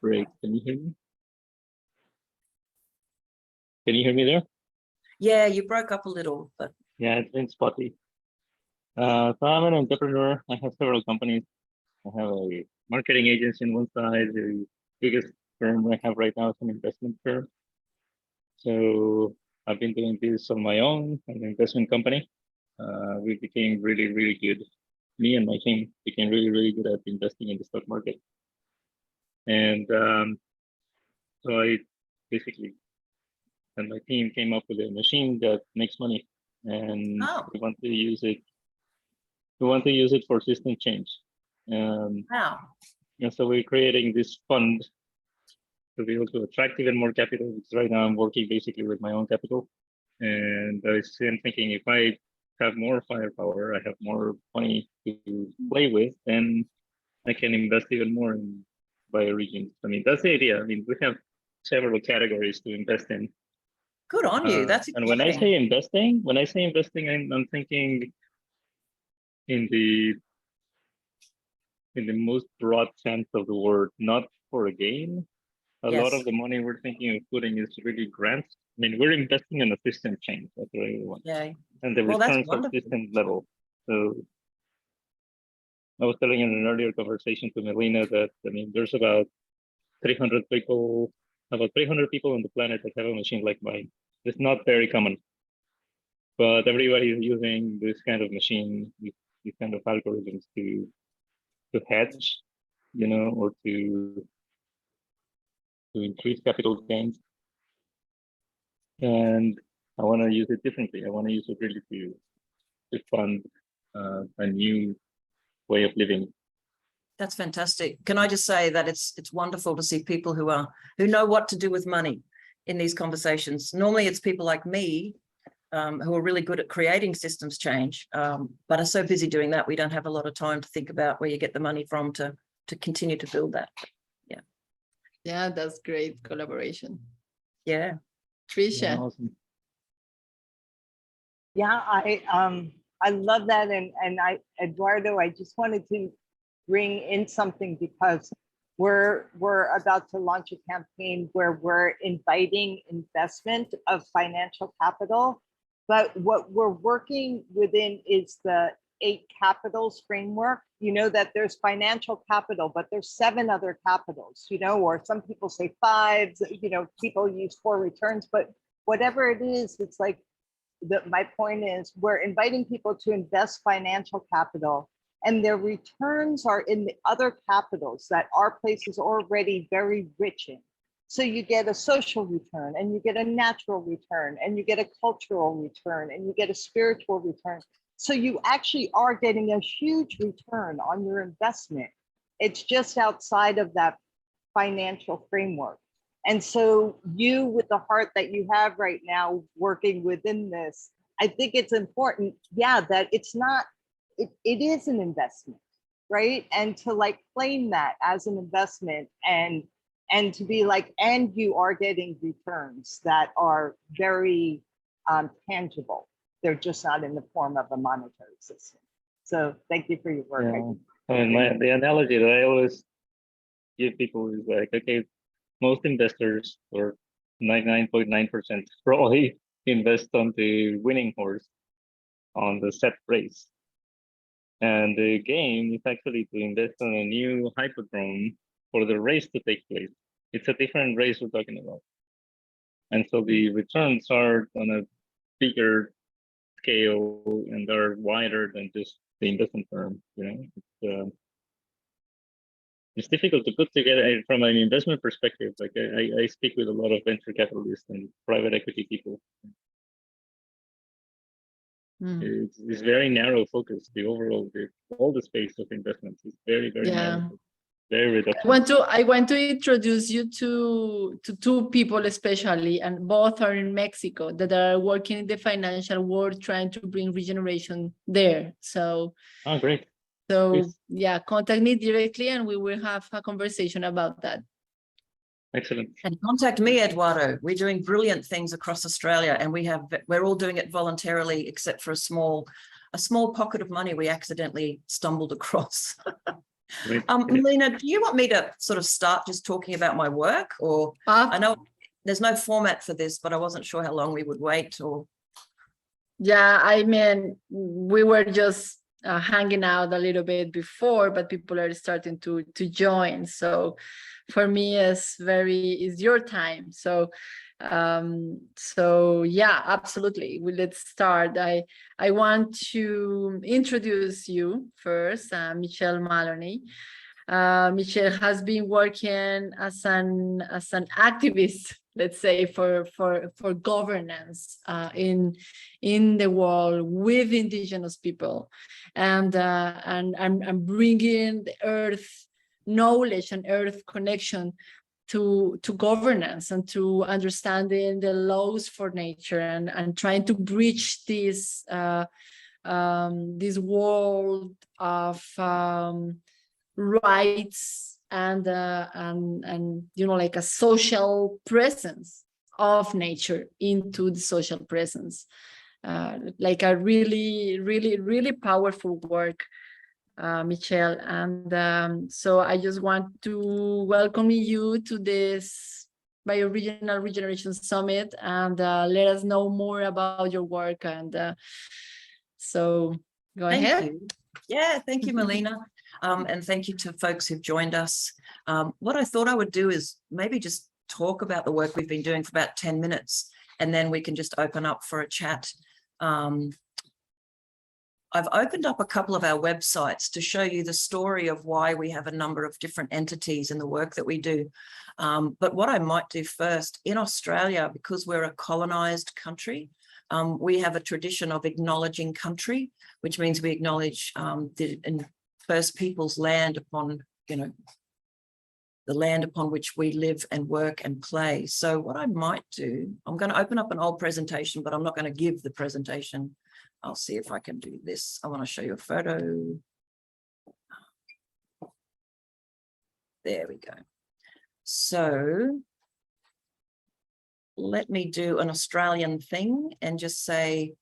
Great. Can you hear me? Can you hear me there? Yeah, you broke up a little, but Yeah, it's been spotty. So I'm an entrepreneur. I have several companies. I have a marketing agency on one side. The biggest firm I have right now is an investment firm. So I've been doing this on my own, an investment company. We became really, really good. Me and my team became really, really good at investing in the stock market. And so I basically, and my team came up with a machine that makes money, and we want to use it. We want to use it for system change. wow. And so we're creating this fund to be able to attract even more capital. Because right now I'm working basically with my own capital, and I'm thinking if I have more firepower, I have more money to play with, then I can invest even more in bioregions. I mean, that's the idea. I mean, we have several categories to invest in. Good on you. That's and when I say investing, I'm thinking in the most broad sense of the word, not for a gain. A lot of the money we're thinking of putting is really grants. I mean, we're investing in a system change. That's what I want. Yeah. And the returns are system level. So I was telling in an earlier conversation to Melina that, I mean, there's about 300 people on the planet that have a machine like mine. It's not very common, but everybody is using this kind of machine, these kind of algorithms to hedge, or to increase capital gains. And I want to use it differently. I want to use it really to fund a new way of living. That's fantastic. Can I just say that it's wonderful to see people who know what to do with money in these conversations. Normally it's people like me who are really good at creating systems change, but are so busy doing that we don't have a lot of time to think about where you get the money from to continue to build that. Yeah, that's great collaboration. Yeah. Tricia. Yeah, awesome. Yeah, I love that, and Eduardo, I just wanted to bring in something because we're about to launch a campaign where we're inviting investment of financial capital, but what we're working within is the 8 capitals framework. You know that there's financial capital, but there's 7 other capitals, or some people say 5, people use 4 returns, but whatever it is, it's like my point is we're inviting people to invest financial capital, and their returns are in the other capitals that our place is already very rich in. So you get a social return, and you get a natural return, and you get a cultural return, and you get a spiritual return. So you actually are getting a huge return on your investment. It's just outside of that financial framework. And so you, with the heart that you have right now working within this, I think it's important, that it's not, it is an investment, right? And to claim that as an investment and to be and you are getting returns that are very tangible. They're just not in the form of a monetary system. So thank you for your work. Yeah. And the analogy that I always give people is okay, most investors, or 99.9%, probably invest on the winning horse on the set race. And the game is actually to invest on a new hyperdrome for the race to take place. It's a different race we're talking about. And so the returns are on a bigger scale and they're wider than just the investment firm. It's difficult to put together from an investment perspective. I speak with a lot of venture capitalists and private equity people. It's very narrow focus. All the space of investments is very, very narrow. Very reductive. I want to introduce you to 2 people especially, and both are in Mexico, that are working in the financial world trying to bring regeneration there. So great. So Please. Yeah, contact me directly and we will have a conversation about that. Excellent. And contact me, Eduardo. We're doing brilliant things across Australia, and we're all doing it voluntarily, except for a small pocket of money we accidentally stumbled across. Great. Melina, do you want me to sort of start just talking about my work, or I know there's no format for this, but I wasn't sure how long we would wait, or. Yeah, I mean, we were just hanging out a little bit before, but people are starting to join. So for me, it's your time. So yeah, absolutely. Let's start. I want to introduce you first, Michelle Maloney. Michelle has been working as an activist, let's say, for governance in the world with indigenous people, and bringing the earth knowledge and earth connection to governance and to understanding the laws for nature, and trying to bridge this world of rights and like a social presence of nature into the social presence, like a really powerful work, Michelle. And so I just want to welcome you to this Bioregional Regeneration Summit, and let us know more about your work. And so go ahead. Thank you. Yeah, thank you, Melina. And thank you to folks who've joined us. What I thought I would do is maybe just talk about the work we've been doing for about 10 minutes, and then we can just open up for a chat. I've opened up a couple of our websites to show you the story of why we have a number of different entities in the work that we do. But what I might do first, in Australia, because we're a colonised country, we have a tradition of acknowledging country, which means we acknowledge the First Peoples land upon, the land upon which we live and work and play. So what I might do, I'm going to open up an old presentation, but I'm not going to give the presentation. I'll see if I can do this. I want to show you a photo. There we go. So let me do an Australian thing and just say,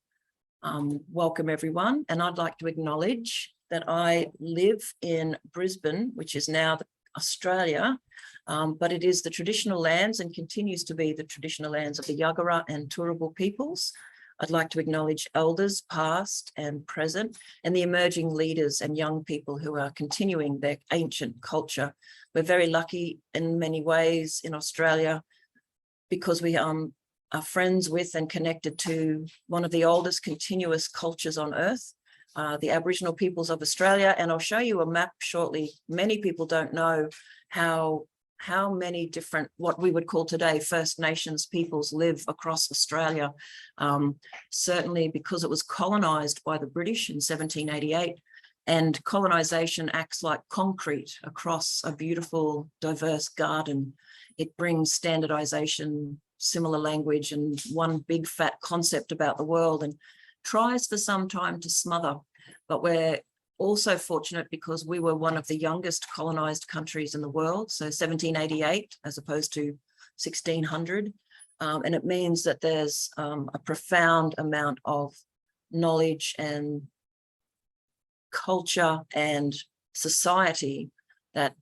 welcome everyone. And I'd like to acknowledge that I live in Brisbane, which is now Australia, but it is the traditional lands and continues to be the traditional lands of the Yagara and Turrbal peoples. I'd like to acknowledge elders past and present, and the emerging leaders and young people who are continuing their ancient culture. We're very lucky in many ways in Australia because we are friends with and connected to one of the oldest continuous cultures on earth, the Aboriginal peoples of Australia. And I'll show you a map shortly. Many people don't know how many different, what we would call today First Nations peoples live across Australia. Certainly because it was colonised by the British in 1788, and colonisation acts like concrete across a beautiful, diverse garden. It brings standardisation, similar language, and one big fat concept about the world, and tries for some time to smother. But we're also fortunate because we were one of the youngest colonised countries in the world, so 1788 as opposed to 1600. And it means that there's a profound amount of knowledge and culture and society that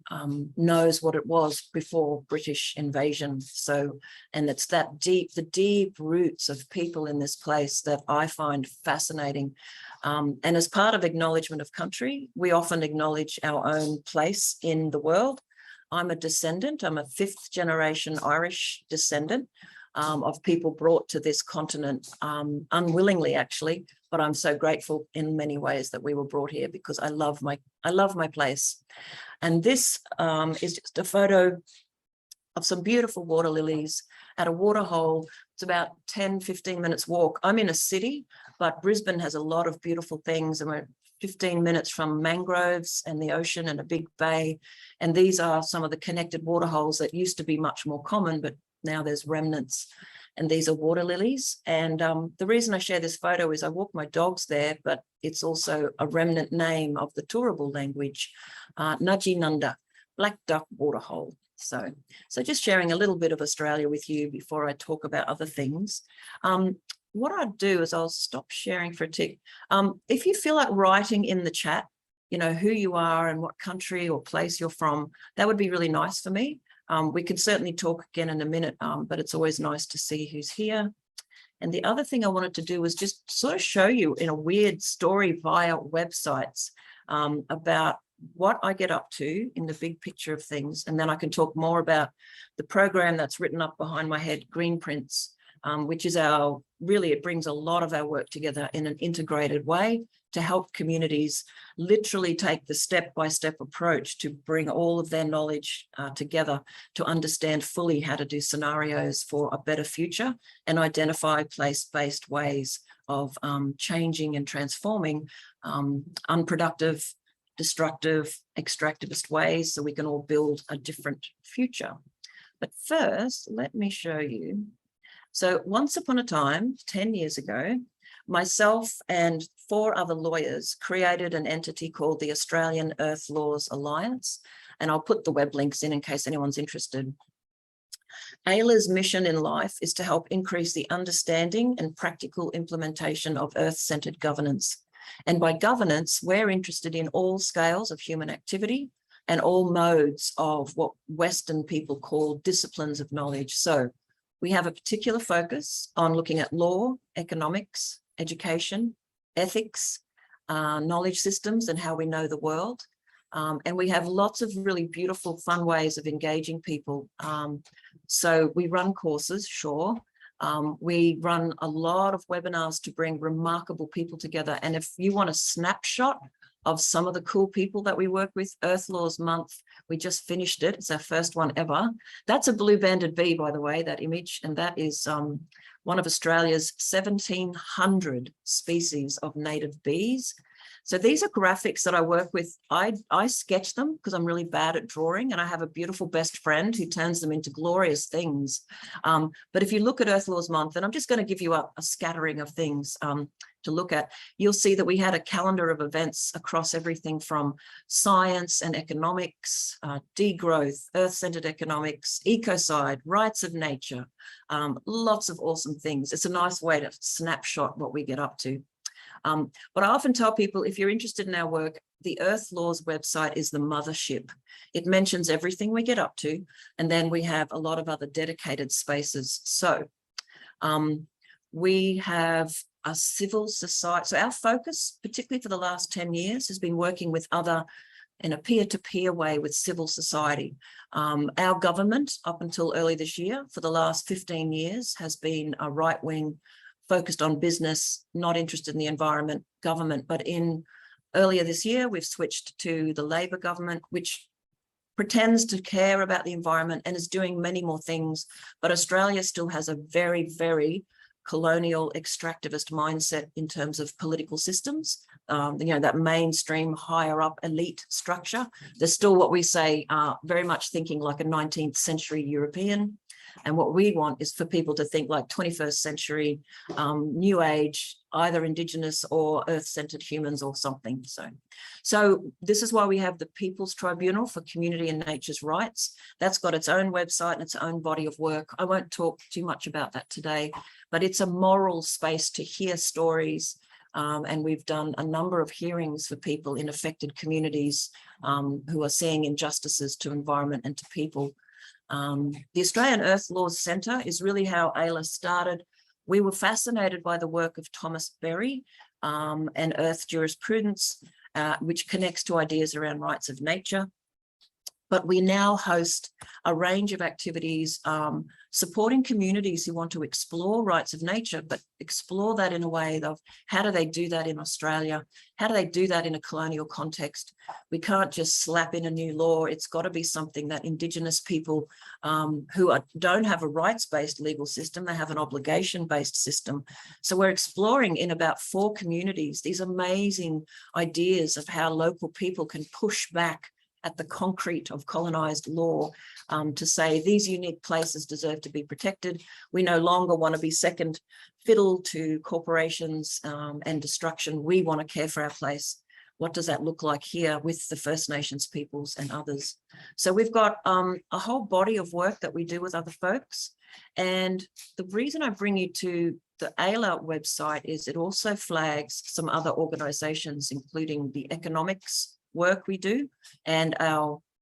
knows what it was before British invasion. So, and it's that the deep roots of people in this place that I find fascinating. And as part of acknowledgement of country, we often acknowledge our own place in the world. I'm a descendant, I'm a fifth generation Irish descendant of people brought to this continent unwillingly, actually, but I'm so grateful in many ways that we were brought here because I love my place. And this is just a photo of some beautiful water lilies at a water hole. It's about 10-15 minutes walk. I'm in a city, but Brisbane has a lot of beautiful things, and we're 15 minutes from mangroves and the ocean and a big bay. And these are some of the connected water holes that used to be much more common, but now there's remnants. And these are water lilies. And the reason I share this photo is I walk my dogs there, but it's also a remnant name of the Turrbal language, Naji Nunda, black duck waterhole. So just sharing a little bit of Australia with you before I talk about other things. What I'll do is I'll stop sharing for a tick. If you feel like writing in the chat, you know, who you are and what country or place you're from, that would be really nice for me. We can certainly talk again in a minute, but it's always nice to see who's here. And the other thing I wanted to do was just sort of show you in a weird story via websites about what I get up to in the big picture of things. And then I can talk more about the program that's written up behind my head, Green Prints, which is really, it brings a lot of our work together in an integrated way to help communities literally take the step-by-step approach to bring all of their knowledge together to understand fully how to do scenarios for a better future and identify place-based ways of changing and transforming unproductive, destructive, extractivist ways so we can all build a different future. But first, let me show you. So once upon a time, 10 years ago, myself and 4 other lawyers created an entity called the Australian Earth Laws Alliance, and I'll put the web links in case anyone's interested. AILA's mission in life is to help increase the understanding and practical implementation of Earth-centered governance. And by governance, we're interested in all scales of human activity and all modes of what Western people call disciplines of knowledge. So we have a particular focus on looking at law, economics, education, ethics, knowledge systems, and how we know the world. And we have lots of really beautiful, fun ways of engaging people. So we run courses, sure. We run a lot of webinars to bring remarkable people together. And if you want a snapshot of some of the cool people that we work with, Earth Laws Month, we just finished it. It's our first one ever. That's a blue-banded bee, by the way, that image. And that is one of Australia's 1,700 species of native bees. So these are graphics that I work with. I sketch them because I'm really bad at drawing, and I have a beautiful best friend who turns them into glorious things. But if you look at Earth Laws Month, and I'm just going to give you a scattering of things to look at, you'll see that we had a calendar of events across everything from science and economics, degrowth, earth-centered economics, ecocide, rights of nature, lots of awesome things. It's a nice way to snapshot what we get up to. But I often tell people, if you're interested in our work, the Earth Laws website is the mothership. It mentions everything we get up to, and then we have a lot of other dedicated spaces. So we have a civil society. So our focus, particularly for the last 10 years, has been working with in a peer-to-peer way with civil society. Our government, up until early this year, for the last 15 years, has been a right-wing, focused on business, not interested in the environment government. But earlier this year, we've switched to the Labor government, which pretends to care about the environment and is doing many more things. But Australia still has a very, very colonial extractivist mindset in terms of political systems. That mainstream higher up elite structure. There's still what we say very much thinking like a 19th century European. And what we want is for people to think like 21st century, new age, either Indigenous or earth-centered humans or something. So this is why we have the People's Tribunal for Community and Nature's Rights. That's got its own website and its own body of work. I won't talk too much about that today, but it's a moral space to hear stories. And we've done a number of hearings for people in affected communities who are seeing injustices to environment and to people. The Australian Earth Laws Centre is really how AILA started. We were fascinated by the work of Thomas Berry and Earth jurisprudence, which connects to ideas around rights of nature. But we now host a range of activities supporting communities who want to explore rights of nature, but explore that in a way of how do they do that in Australia? How do they do that in a colonial context? We can't just slap in a new law. It's got to be something that Indigenous people who don't have a rights-based legal system, they have an obligation-based system. So we're exploring in about 4 communities these amazing ideas of how local people can push back at the concrete of colonised law to say these unique places deserve to be protected. We no longer want to be second fiddle to corporations and destruction. We want to care for our place. What does that look like here with the First Nations peoples and others? So we've got a whole body of work that we do with other folks. And the reason I bring you to the AILA website is it also flags some other organisations, including the economics work we do, and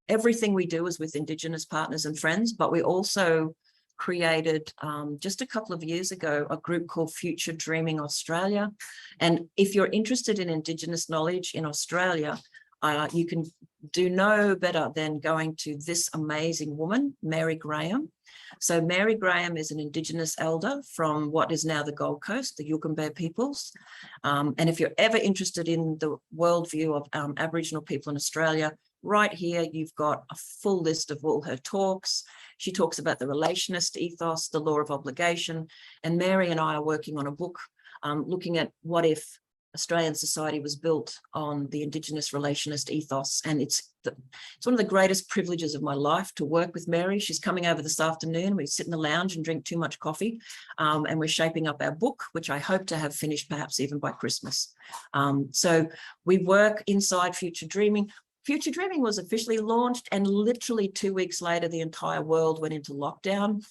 everything we do is with Indigenous partners and friends, but we also created just a couple of years ago a group called Future Dreaming Australia. And if you're interested in Indigenous knowledge in Australia, you can do no better than going to this amazing woman, Mary Graham. So Mary Graham is an Indigenous elder from what is now the Gold Coast, the Yugambeh peoples. And if you're ever interested in the worldview of Aboriginal people in Australia, right here, you've got a full list of all her talks. She talks about the relationist ethos, the law of obligation. And Mary and I are working on a book looking at what if Australian society was built on the Indigenous relationist ethos. And it's one of the greatest privileges of my life to work with Mary. She's coming over this afternoon. We sit in the lounge and drink too much coffee, and we're shaping up our book, which I hope to have finished perhaps even by Christmas. So we work inside Future Dreaming. Future Dreaming was officially launched, and literally 2 weeks later, the entire world went into lockdown.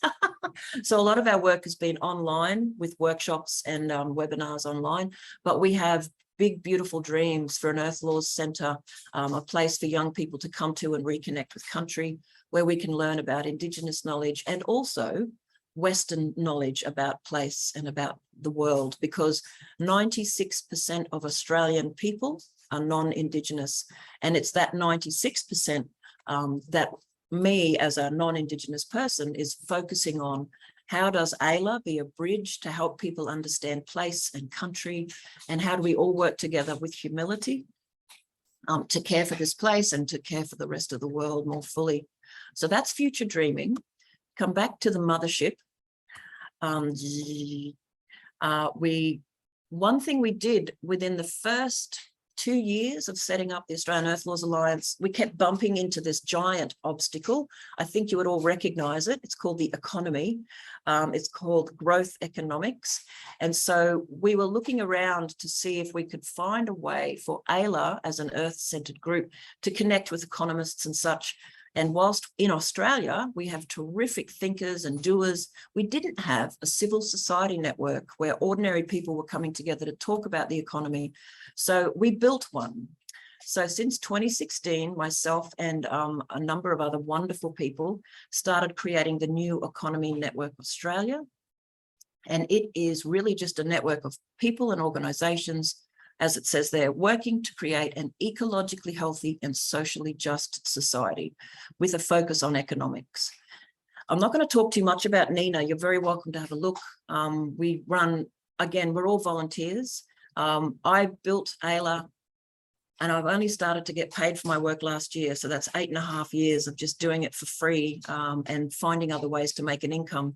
So a lot of our work has been online with workshops and webinars online, but we have big, beautiful dreams for an Earth Laws Centre, a place for young people to come to and reconnect with country, where we can learn about Indigenous knowledge and also Western knowledge about place and about the world, because 96% of Australian people are non-Indigenous. And it's that 96% that me as a non-Indigenous person is focusing on. How does AILA be a bridge to help people understand place and country? And how do we all work together with humility to care for this place and to care for the rest of the world more fully? So that's Future Dreaming. Come back to the mothership. One thing we did within the first 2 years of setting up the Australian Earth Laws Alliance, we kept bumping into this giant obstacle. I think you would all recognize it. It's called the economy. It's called growth economics. And so we were looking around to see if we could find a way for AILA as an earth-centered group to connect with economists and such. And whilst in Australia, we have terrific thinkers and doers, we didn't have a civil society network where ordinary people were coming together to talk about the economy. So we built one. So since 2016, myself and a number of other wonderful people started creating the New Economy Network Australia. And it is really just a network of people and organisations, as it says there, working to create an ecologically healthy and socially just society with a focus on economics. I'm not going to talk too much about Nina. You're very welcome to have a look. We run, again, we're all volunteers. I built AILA and I've only started to get paid for my work last year. So that's 8.5 years of just doing it for free and finding other ways to make an income.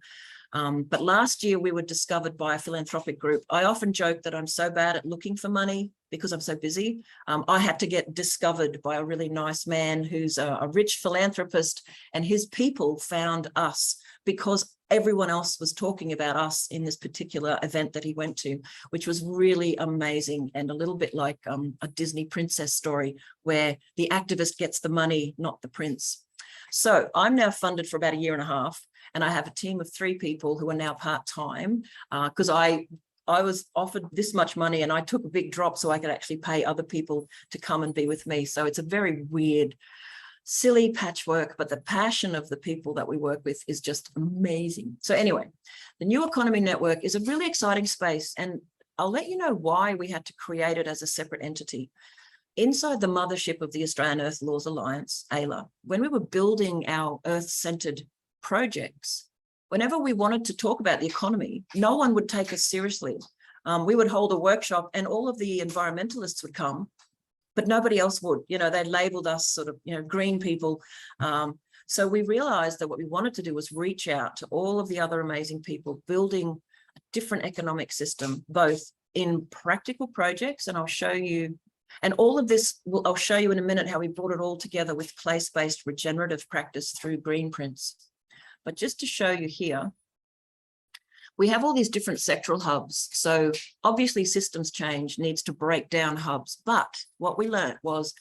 But last year we were discovered by a philanthropic group. I often joke that I'm so bad at looking for money because I'm so busy. I had to get discovered by a really nice man who's a rich philanthropist, and his people found us because everyone else was talking about us in this particular event that he went to, which was really amazing and a little bit like a Disney princess story where the activist gets the money, not the prince. So I'm now funded for about 1.5 years. And I have a team of 3 people who are now part-time because I was offered this much money and I took a big drop so I could actually pay other people to come and be with me. So it's a very weird, silly patchwork, but the passion of the people that we work with is just amazing. So anyway, the New Economy Network is a really exciting space, and I'll let you know why we had to create it as a separate entity. Inside the mothership of the Australian Earth Laws Alliance, AILA, when we were building our earth-centered projects, whenever we wanted to talk about the economy, no one would take us seriously. We would hold a workshop and all of the environmentalists would come, but nobody else would. You know, they labeled us sort of, green people. So we realized that what we wanted to do was reach out to all of the other amazing people building a different economic system, both in practical projects, and I'll show you. And all of this, I'll show you in a minute how we brought it all together with place-based regenerative practice through green prints. But just to show you here, we have all these different sectoral hubs. So obviously systems change needs to break down hubs. But what we learned was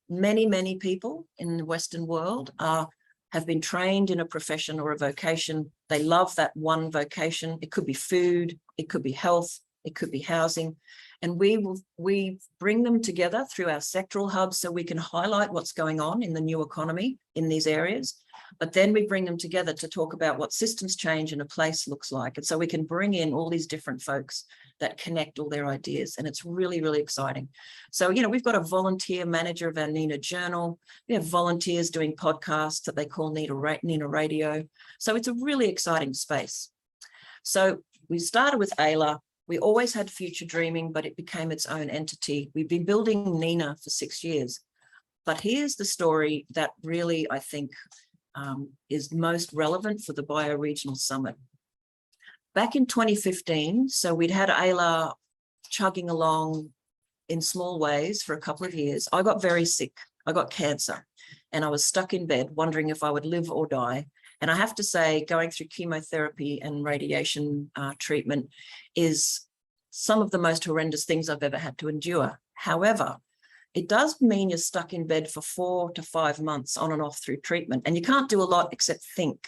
many people in the Western world have been trained in a profession or a vocation. They love that one vocation. It could be food, it could be health, it could be housing. And we bring them together through our sectoral hubs so we can highlight what's going on in the new economy in these areas. But then we bring them together to talk about what systems change in a place looks like. And so we can bring in all these different folks that connect all their ideas. And it's really, really exciting. So, you know, we've got a volunteer manager of our NINA journal. We have volunteers doing podcasts that they call NINA Radio. So it's a really exciting space. So we started with Ayla. We always had future dreaming, but it became its own entity. We've been building NINA for 6 years. But here's the story that really, I think, is most relevant for the Bioregional Summit. Back in 2015, so we'd had Ayla chugging along in small ways for a couple of years. I got very sick. I got cancer, and I was stuck in bed wondering if I would live or die. And I have to say, going through chemotherapy and radiation treatment is some of the most horrendous things I've ever had to endure. However, it does mean you're stuck in bed for 4 to 5 months on and off through treatment, and you can't do a lot except think.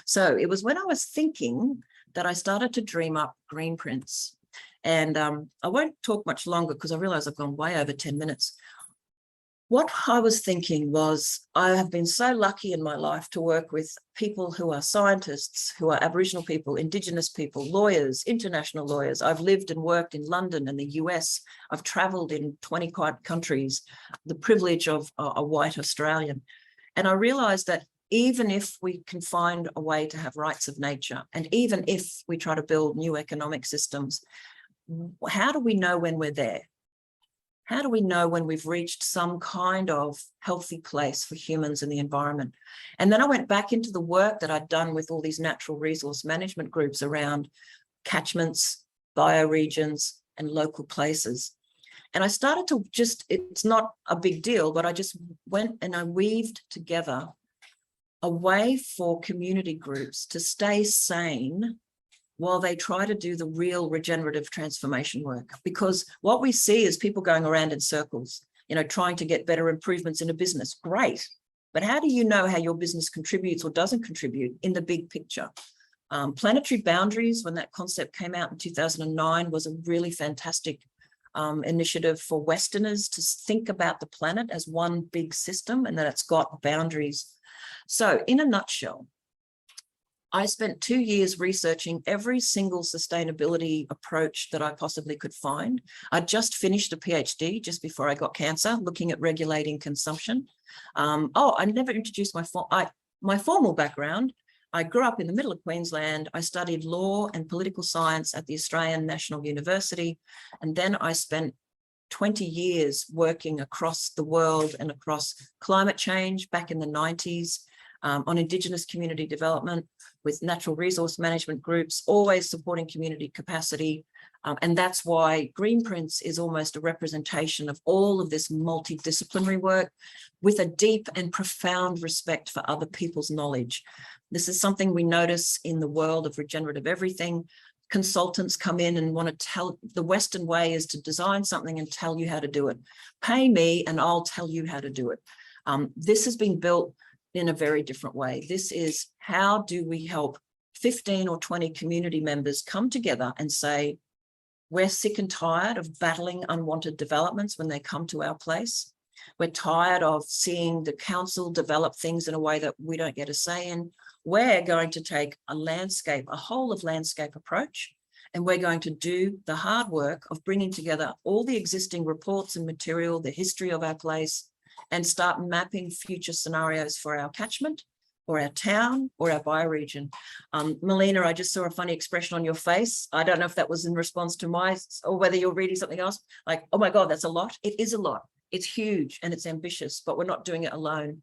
So it was when I was thinking that I started to dream up Green Prints. And I won't talk much longer because I realize I've gone way over 10 minutes. What I was thinking was, I have been so lucky in my life to work with people who are scientists, who are Aboriginal people, Indigenous people, lawyers, international lawyers. I've lived and worked in London and the US. I've traveled in 20 countries, the privilege of a white Australian. And I realized that even if we can find a way to have rights of nature, and even if we try to build new economic systems, how do we know when we're there? How do we know when we've reached some kind of healthy place for humans and the environment? And then I went back into the work that I'd done with all these natural resource management groups around catchments, bioregions, and local places. And I started to it's not a big deal, but I just went and I weaved together a way for community groups to stay sane while they try to do the real regenerative transformation work. Because what we see is people going around in circles, you know, trying to get better improvements in a business. Great. But how do you know how your business contributes or doesn't contribute in the big picture? Planetary boundaries, when that concept came out in 2009, was a really fantastic initiative for Westerners to think about the planet as one big system and that it's got boundaries. So in a nutshell, I spent 2 years researching every single sustainability approach that I possibly could find. I just finished a PhD just before I got cancer, looking at regulating consumption. I never introduced my formal background. I grew up in the middle of Queensland. I studied law and political science at the Australian National University. And then I spent 20 years working across the world and across climate change back in the 90s, on Indigenous community development with natural resource management groups, always supporting community capacity. And that's why Green Prints is almost a representation of all of this multidisciplinary work with a deep and profound respect for other people's knowledge. This is something we notice in the world of regenerative everything. Consultants come in and want to tell, the Western way is to design something and tell you how to do it. Pay me and I'll tell you how to do it. This has been built in a very different way. This is, how do we help 15 or 20 community members come together and say, we're sick and tired of battling unwanted developments when they come to our place. We're tired of seeing the council develop things in a way that we don't get a say in. We're going to take a landscape, a whole of landscape approach, and we're going to do the hard work of bringing together all the existing reports and material, the history of our place, and start mapping future scenarios for our catchment or our town or our bioregion. Melina, I just saw a funny expression on your face. I don't know if that was in response to or whether you're reading something else, like, oh my God, that's a lot. It is a lot. It's huge and it's ambitious, but we're not doing it alone.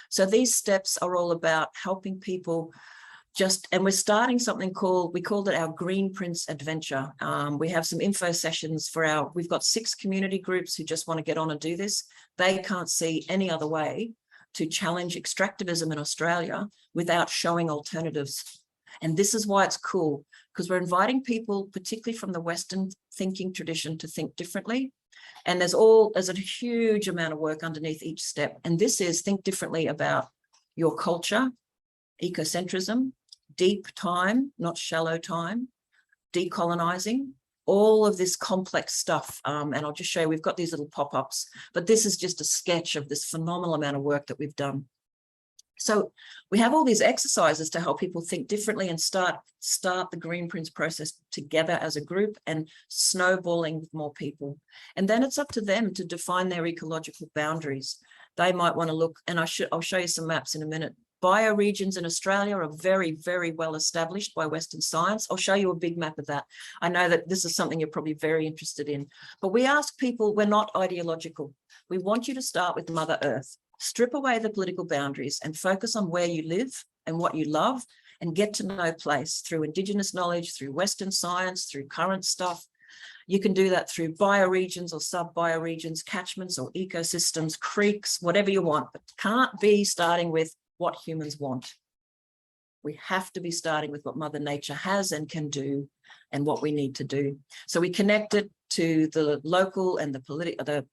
So these steps are all about helping people and we're starting something we called it our Green Prints Adventure. We have some info sessions we've got 6 community groups who just want to get on and do this. They can't see any other way to challenge extractivism in Australia without showing alternatives. And this is why it's cool, because we're inviting people, particularly from the Western thinking tradition, to think differently. And there's a huge amount of work underneath each step. And this is think differently about your culture, ecocentrism, deep time, not shallow time, decolonising, all of this complex stuff. And I'll just show you, we've got these little pop-ups, but this is just a sketch of this phenomenal amount of work that we've done. So we have all these exercises to help people think differently and start the Green Prince process together as a group and snowballing with more people. And then it's up to them to define their ecological boundaries. They might want to look, and I'll show you some maps in a minute. Bioregions in Australia are very, very well established by Western science. I'll show you a big map of that. I know that this is something you're probably very interested in, but we ask people, we're not ideological. We want you to start with Mother Earth. Strip away the political boundaries and focus on where you live and what you love, and get to know place through Indigenous knowledge, through Western science, through current stuff. You can do that through bioregions or sub-bioregions, catchments or ecosystems, creeks, whatever you want, but can't be starting with what humans want. We have to be starting with what Mother Nature has and can do and what we need to do. So we connect it to the local and the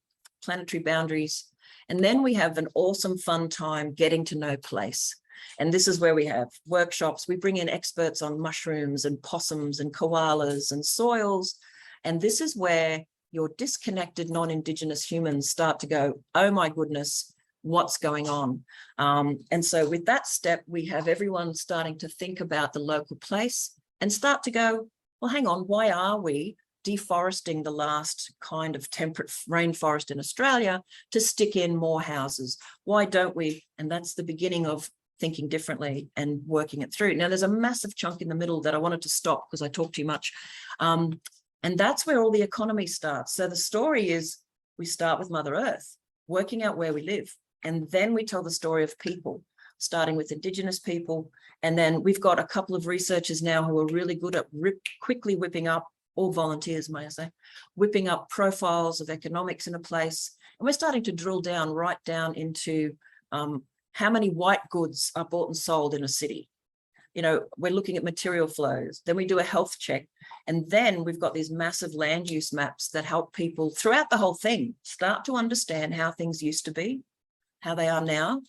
planetary boundaries. And then we have an awesome fun time getting to know place. And this is where we have workshops. We bring in experts on mushrooms and possums and koalas and soils. And this is where your disconnected non-Indigenous humans start to go, oh my goodness, what's going on? And so with that step, we have everyone starting to think about the local place and start to go, well, hang on, why are we deforesting the last kind of temperate rainforest in Australia to stick in more houses? Why don't we? And that's the beginning of thinking differently and working it through. Now, there's a massive chunk in the middle that I wanted to stop because I talk too much. And that's where all the economy starts. So the story is we start with Mother Earth, working out where we live. And then we tell the story of people, starting with Indigenous people. And then we've got a couple of researchers now who are really good at quickly whipping up, all volunteers, may I say, whipping up profiles of economics in a place. And we're starting to drill down right down into how many white goods are bought and sold in a city. You know, we're looking at material flows. Then we do a health check. And then we've got these massive land use maps that help people throughout the whole thing start to understand how things used to be, how they are now,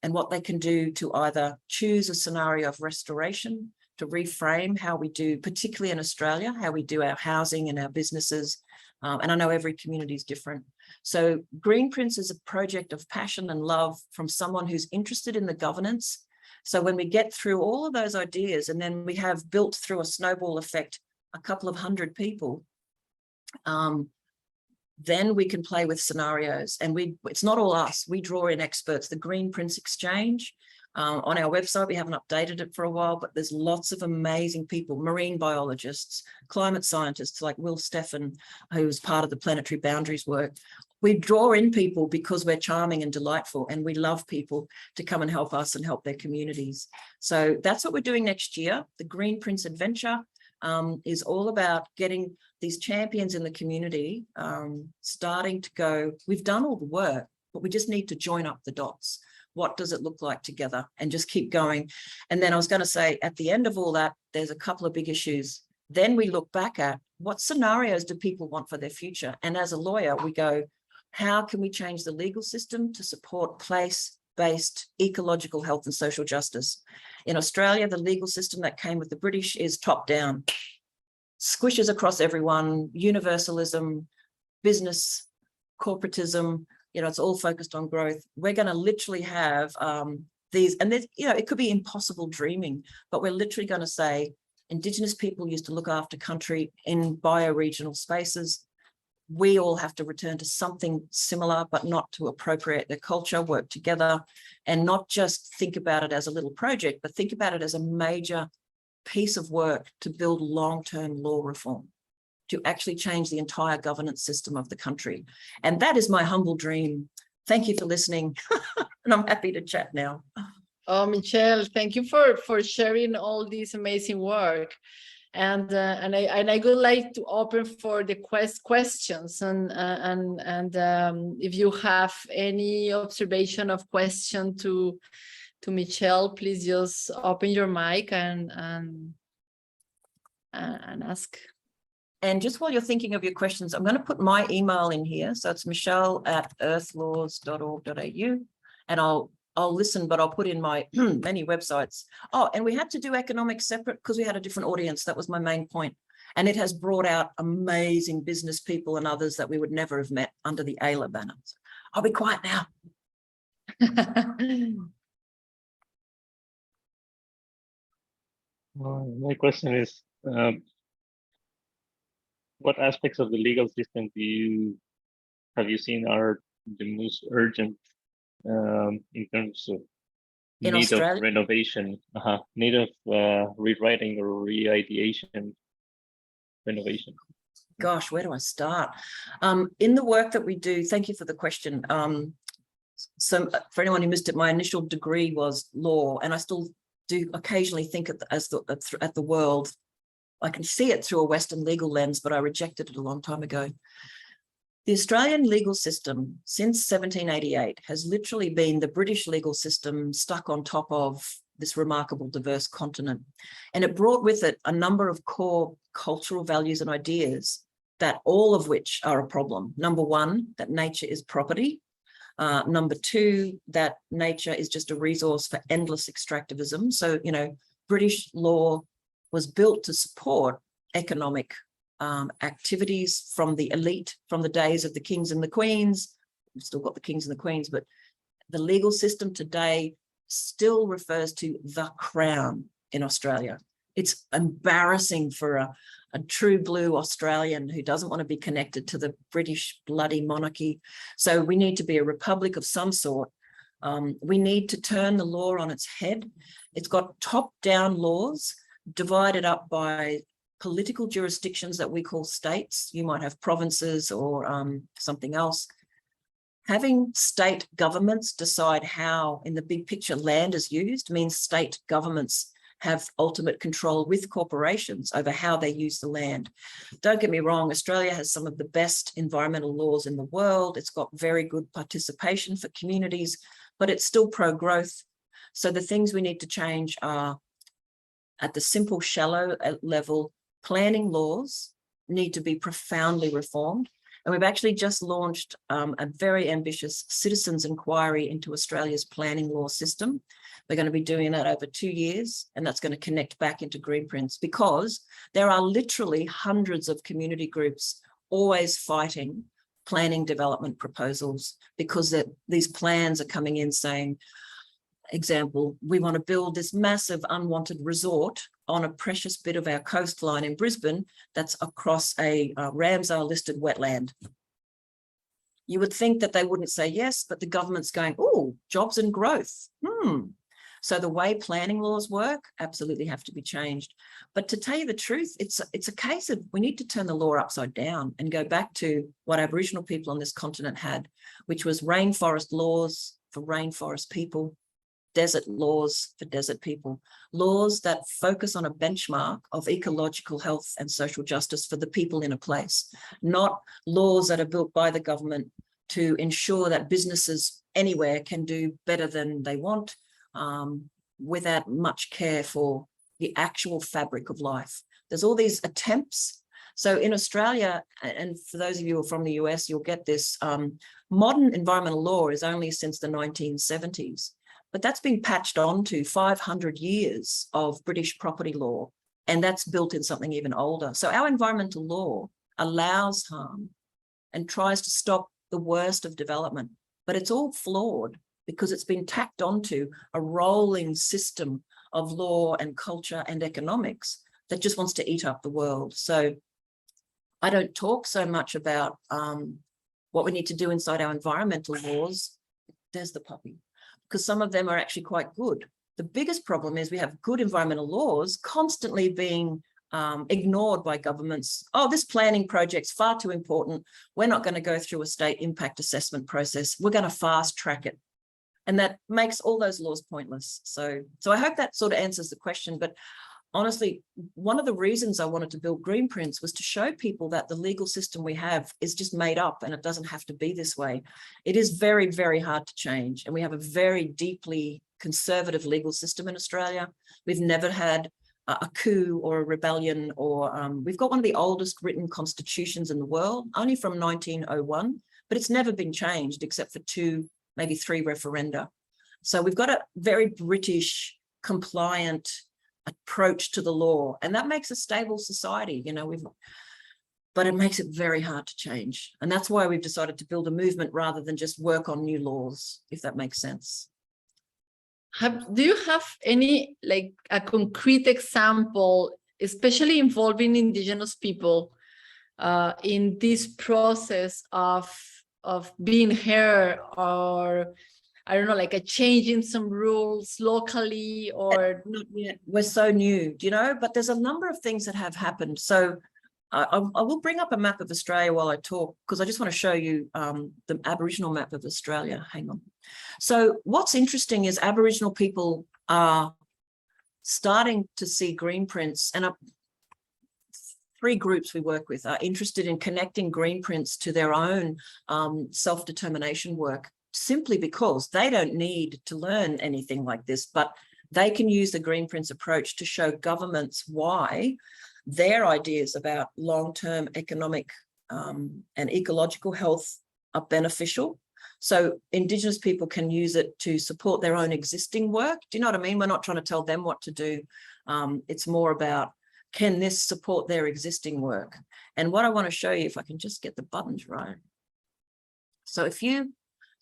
and what they can do to either choose a scenario of restoration, to reframe how we do, particularly in Australia, how we do our housing and our businesses. And I know every community is different. So Green Prince is a project of passion and love from someone who's interested in the governance. So when we get through all of those ideas, and then we have built through a snowball effect, a couple of hundred people, then we can play with scenarios. And it's not all us, we draw in experts. The Green Prince Exchange, on our website, we haven't updated it for a while, but there's lots of amazing people, marine biologists, climate scientists like Will Steffen, who's part of the Planetary Boundaries work. We draw in people because we're charming and delightful, and we love people to come and help us and help their communities. So that's what we're doing next year. The Green Prince Adventure is all about getting these champions in the community starting to go, we've done all the work, but we just need to join up the dots. What does it look like together? And just keep going. And then I was going to say, at the end of all that, there's a couple of big issues. Then we look back at what scenarios do people want for their future? And as a lawyer, we go, how can we change the legal system to support place-based ecological health and social justice? In Australia, the legal system that came with the British is top-down, squishes across everyone, universalism, business, corporatism, you know, it's all focused on growth. We're going to literally have these, and there's, you know, it could be impossible dreaming, but we're literally going to say Indigenous people used to look after country in bioregional spaces. We all have to return to something similar, but not to appropriate their culture, work together, and not just think about it as a little project, but think about it as a major piece of work to build long-term law reform, to actually change the entire governance system of the country. And that is my humble dream. Thank you for listening. And I'm happy to chat now. Oh, Michelle, thank you for sharing all this amazing work. And I would like to open for the questions, and if you have any observation of question to Michelle, please just open your mic and ask. And just while you're thinking of your questions, I'm going to put my email in here. So it's michelle@earthlaws.org.au, and I'll listen, but I'll put in my many websites. Oh, and we had to do economics separate because we had a different audience. That was my main point. And it has brought out amazing business people and others that we would never have met under the AILA banner. So I'll be quiet now. My question is, what aspects of the legal system have you seen are the most urgent in terms of In need Australia? of renovation, need of rewriting or re-ideation, renovation? Gosh, where do I start? In the work that we do, thank you for the question. So for anyone who missed it, my initial degree was law, and I still do occasionally think at the world. I can see it through a Western legal lens, but I rejected it a long time ago. The Australian legal system since 1788 has literally been the British legal system stuck on top of this remarkable diverse continent. And it brought with it a number of core cultural values and ideas that all of which are a problem. Number one, that nature is property. Number two, that nature is just a resource for endless extractivism. So, you know, British law was built to support economic activities from the elite, from the days of the kings and the queens. We've still got the kings and the queens, but the legal system today still refers to the crown in Australia. It's embarrassing for a true blue Australian who doesn't want to be connected to the British bloody monarchy. So we need to be a republic of some sort. We need to turn the law on its head. It's got top-down laws divided up by political jurisdictions that we call states. You might have provinces or something else. Having state governments decide how, in the big picture, land is used means state governments have ultimate control with corporations over how they use the land. Don't get me wrong, Australia has some of the best environmental laws in the world. It's got very good participation for communities, but it's still pro-growth. So the things we need to change are, at the simple, shallow level, planning laws need to be profoundly reformed. And we've actually just launched a very ambitious citizens' inquiry into Australia's planning law system. We're going to be doing that over 2 years, and that's going to connect back into Greenprints, because there are literally hundreds of community groups always fighting planning development proposals, because these plans are coming in saying, example, we want to build this massive unwanted resort on a precious bit of our coastline in Brisbane that's across a Ramsar listed wetland. You would think that they wouldn't say yes, but the government's going, oh, jobs and growth. So the way planning laws work absolutely have to be changed. But to tell you the truth, it's a case of we need to turn the law upside down and go back to what Aboriginal people on this continent had, which was rainforest laws for rainforest people, desert laws for desert people, laws that focus on a benchmark of ecological health and social justice for the people in a place, not laws that are built by the government to ensure that businesses anywhere can do better than they want, without much care for the actual fabric of life. There's all these attempts. So in Australia, and for those of you who are from the US, you'll get this, modern environmental law is only since the 1970s. But that's been patched on to 500 years of British property law, and that's built in something even older. So our environmental law allows harm and tries to stop the worst of development, but it's all flawed because it's been tacked onto a rolling system of law and culture and economics that just wants to eat up the world. So I don't talk so much about what we need to do inside our environmental laws. There's the puppy. Because some of them are actually quite good. The biggest problem is we have good environmental laws constantly being ignored by governments. Oh, this planning project's far too important. We're not going to go through a state impact assessment process. We're going to fast track it. And that makes all those laws pointless. So I hope that sort of answers the question. But honestly, one of the reasons I wanted to build Greenprints was to show people that the legal system we have is just made up and it doesn't have to be this way. It is very, very hard to change. And we have a very deeply conservative legal system in Australia. We've never had a coup or a rebellion, or we've got one of the oldest written constitutions in the world, only from 1901, but it's never been changed except for 2, maybe 3 referenda. So we've got a very British compliant approach to the law, and that makes a stable society. But it makes it very hard to change, and that's why we've decided to build a movement rather than just work on new laws, if that makes sense. Do you have any, like, a concrete example, especially involving Indigenous people, in this process of being heard, or I don't know, like a change in some rules locally, or not yet? We're so new, but there's a number of things that have happened. So I will bring up a map of Australia while I talk, because I just want to show you the Aboriginal map of Australia. Hang on. So what's interesting is Aboriginal people are starting to see green prints, and three groups we work with are interested in connecting green prints to their own self-determination work, simply because they don't need to learn anything like this, but they can use the green prints approach to show governments why their ideas about long-term economic and ecological health are beneficial. So Indigenous people can use it to support their own existing work. Do you know what I mean? We're not trying to tell them what to do. It's more about, can this support their existing work? And what I want to show you, if I can just get the buttons right. So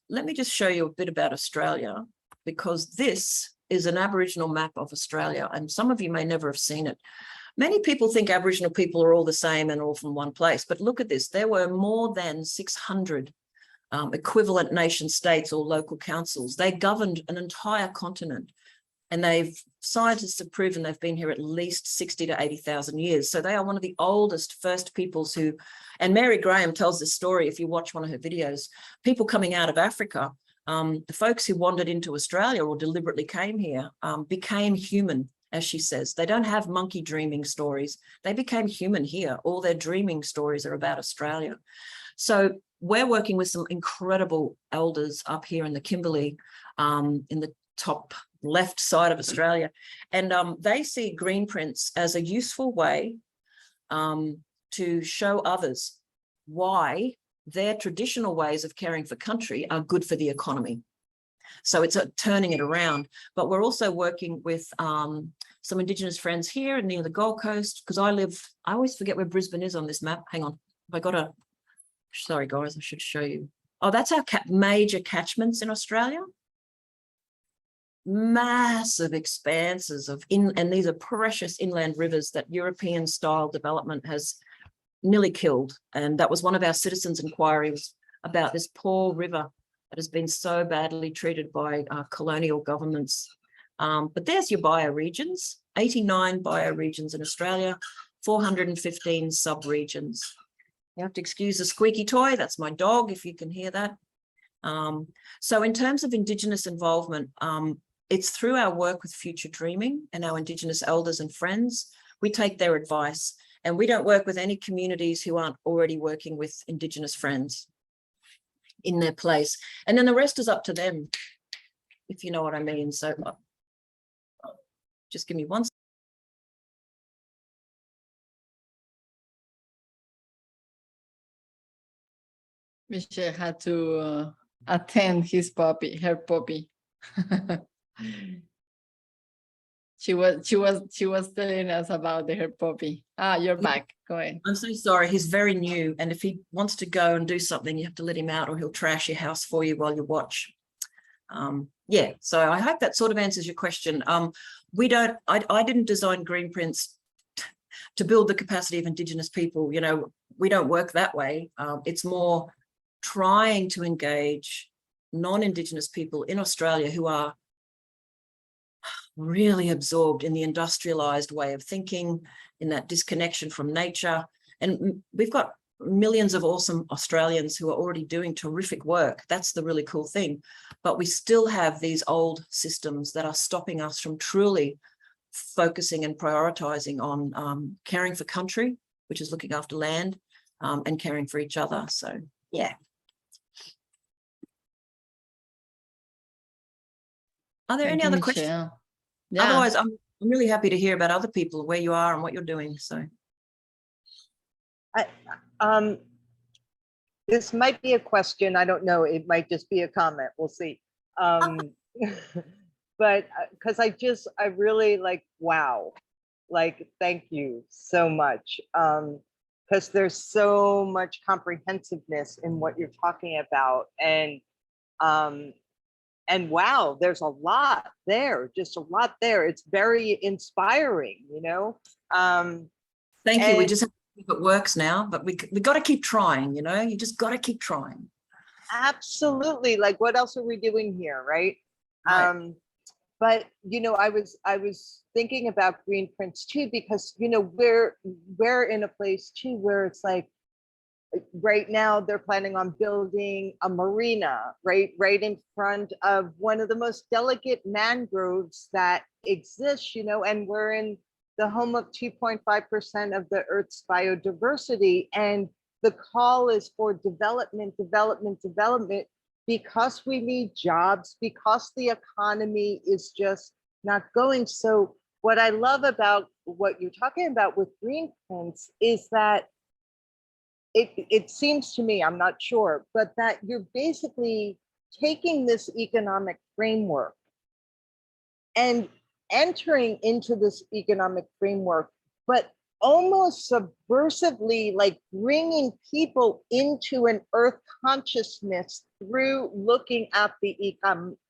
let me just show you a bit about Australia, because this is an Aboriginal map of Australia, and some of you may never have seen it. Many people think Aboriginal people are all the same and all from one place, but look at this. There were more than 600 equivalent nation states or local councils. They governed an entire continent, and scientists have proven they've been here at least 60 to 80,000 years. So they are one of the oldest first peoples and Mary Graham tells this story, if you watch one of her videos, people coming out of Africa, the folks who wandered into Australia or deliberately came here became human. As she says, they don't have monkey dreaming stories. They became human here. All their dreaming stories are about Australia. So we're working with some incredible elders up here in the Kimberley, in the top left side of Australia. And they see green prints as a useful way to show others why their traditional ways of caring for country are good for the economy. So it's turning it around. But we're also working with some Indigenous friends here near the Gold Coast, because I always forget where Brisbane is on this map. Hang on. Sorry, guys, I should show you. Oh, that's our major catchments in Australia. Massive expanses and these are precious inland rivers that European style development has nearly killed. And that was one of our citizens' inquiries about this poor river that has been so badly treated by colonial governments. But there's your bioregions, 89 bioregions in Australia, 415 sub-regions. You have to excuse the squeaky toy, that's my dog, if you can hear that. So in terms of Indigenous involvement, it's through our work with Future Dreaming and our Indigenous elders and friends. We take their advice, and we don't work with any communities who aren't already working with Indigenous friends in their place. And then the rest is up to them, if you know what I mean. So just give me one second. Michelle had to attend her puppy. She was telling us about her puppy. You're back. Go ahead. I'm so sorry. He's very new, and if he wants to go and do something, you have to let him out, or he'll trash your house for you while you watch. Yeah. So I hope that sort of answers your question. I didn't design green prints to build the capacity of Indigenous people. We don't work that way. It's more trying to engage non-Indigenous people in Australia who are really absorbed in the industrialised way of thinking, in that disconnection from nature. And we've got millions of awesome Australians who are already doing terrific work. That's the really cool thing. But we still have these old systems that are stopping us from truly focusing and prioritising on caring for country, which is looking after land, and caring for each other. So, yeah. Are there any other questions? Yeah. Otherwise, I'm really happy to hear about other people, where you are and what you're doing. So, this might be a question. I don't know. It might just be a comment. We'll see. but because I really like, wow, like, thank you so much. Because there's so much comprehensiveness in what you're talking about. And wow, there's a lot there, just a lot there. It's very inspiring, you know? Thank you. We and- just have to see if it works now, but we got to keep trying, you know, you just got to keep trying. Absolutely. Like, what else are we doing here, right? Right. But you know, I was thinking about green prints too, because you know, we're in a place too where it's like, right now they're planning on building a marina right in front of one of the most delicate mangroves that exists, you know, and we're in the home of 2.5% of the Earth's biodiversity. And the call is for development, because we need jobs, because the economy is just not going. So what I love about what you're talking about with green prints is that it seems to me, I'm not sure, but that you're basically taking this economic framework and entering into this economic framework, but almost subversively, like bringing people into an earth consciousness through looking at the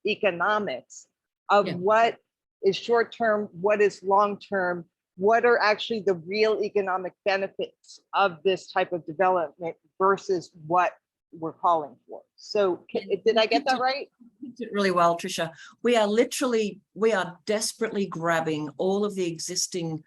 economics of what is short term, what is long term, what are actually the real economic benefits of this type of development versus what we're calling for. So did I get that right? You did really well, Tricia. We are desperately grabbing all of the existing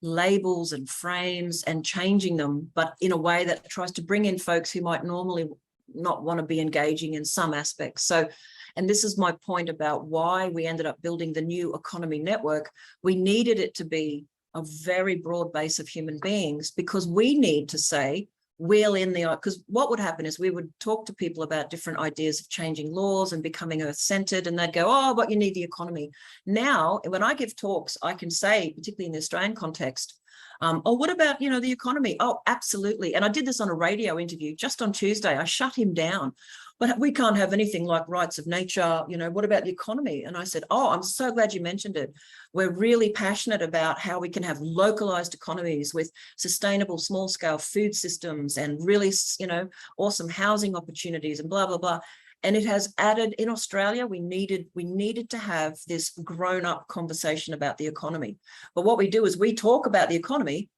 labels and frames and changing them, but in a way that tries to bring in folks who might normally not want to be engaging in some aspects. So, and this is my point about why we ended up building the new economy network. We needed it to be a very broad base of human beings, because we need to say, we'll in the, because what would happen is we would talk to people about different ideas of changing laws and becoming earth-centered, and they'd go, oh, but you need the economy. Now, when I give talks, I can say, particularly in the Australian context, oh, what about, you know, the economy? Oh, absolutely. And I did this on a radio interview just on Tuesday. I shut him down. But we can't have anything like rights of nature, you know, what about the economy? And I said, oh, I'm so glad you mentioned it. We're really passionate about how we can have localized economies with sustainable small scale food systems and really, you know, awesome housing opportunities and blah, blah, blah. And it has added, in Australia, we needed to have this grown up conversation about the economy. But what we do is we talk about the economy,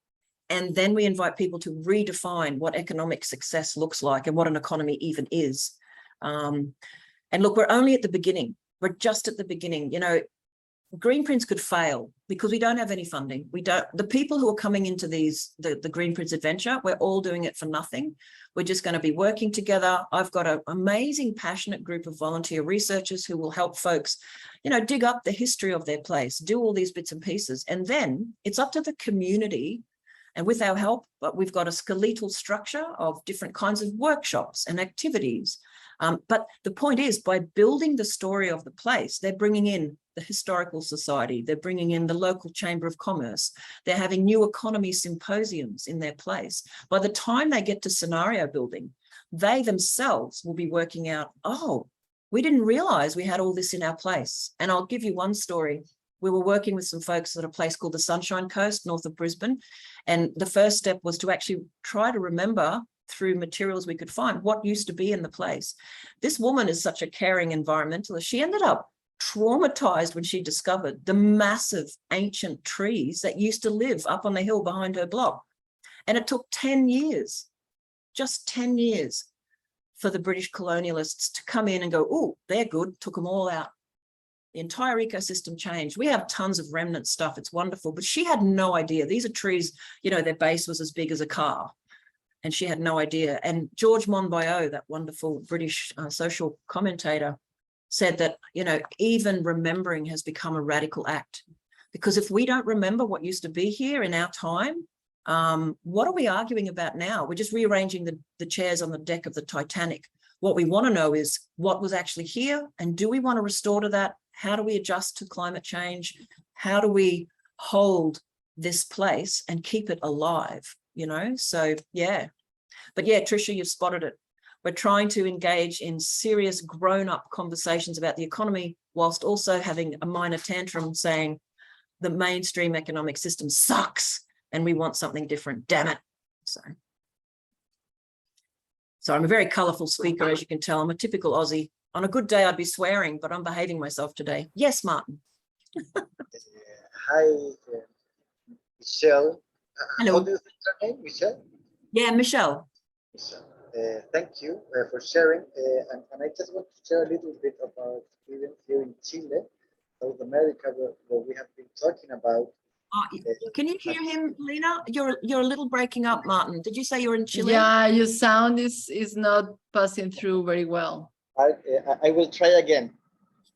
and then we invite people to redefine what economic success looks like and what an economy even is. And look, we're only at the beginning. We're just at the beginning. You know, green prints could fail because we don't have any funding. The people who are coming into the green prints adventure, we're all doing it for nothing. We're just going to be working together. I've got an amazing, passionate group of volunteer researchers who will help folks, you know, dig up the history of their place, do all these bits and pieces. And then it's up to the community. And with our help, but we've got a skeletal structure of different kinds of workshops and activities. But the point is, by building the story of the place, they're bringing in the Historical Society, they're bringing in the local Chamber of Commerce, they're having new economy symposiums in their place. By the time they get to scenario building, they themselves will be working out, oh, we didn't realize we had all this in our place. And I'll give you one story. We were working with some folks at a place called the Sunshine Coast, north of Brisbane. And the first step was to actually try to remember through materials we could find what used to be in the place. This woman is such a caring environmentalist. She ended up traumatized when she discovered the massive ancient trees that used to live up on the hill behind her block. And it took 10 years, just 10 years, for the British colonialists to come in and go, oh, they're good, took them all out. The entire ecosystem changed. We have tons of remnant stuff. It's wonderful, but she had no idea. These are trees, you know, their base was as big as a car. And she had no idea. And George Monbiot, that wonderful British social commentator, said that, you know, even remembering has become a radical act. Because if we don't remember what used to be here in our time, what are we arguing about now? We're just rearranging the chairs on the deck of the Titanic. What we want to know is what was actually here, and do we want to restore to that? How do we adjust to climate change? How do we hold this place and keep it alive? You know, so yeah. But yeah, Tricia, you've spotted it. We're trying to engage in serious grown-up conversations about the economy, whilst also having a minor tantrum saying the mainstream economic system sucks and we want something different, damn it. So I'm a very colourful speaker, as you can tell. I'm a typical Aussie. On a good day, I'd be swearing, but I'm behaving myself today. Yes, Martin. Hi, Michelle. Hello. How do you say your name, Michelle? Yeah, Michelle. Michelle. Thank you for sharing. And I just want to share a little bit of our experience here in Chile, South America, where we have been talking about. Can you hear him, Lena? You're a little breaking up, Martin. Did you say you're in Chile? Yeah, your sound is not passing through very well. I will try again.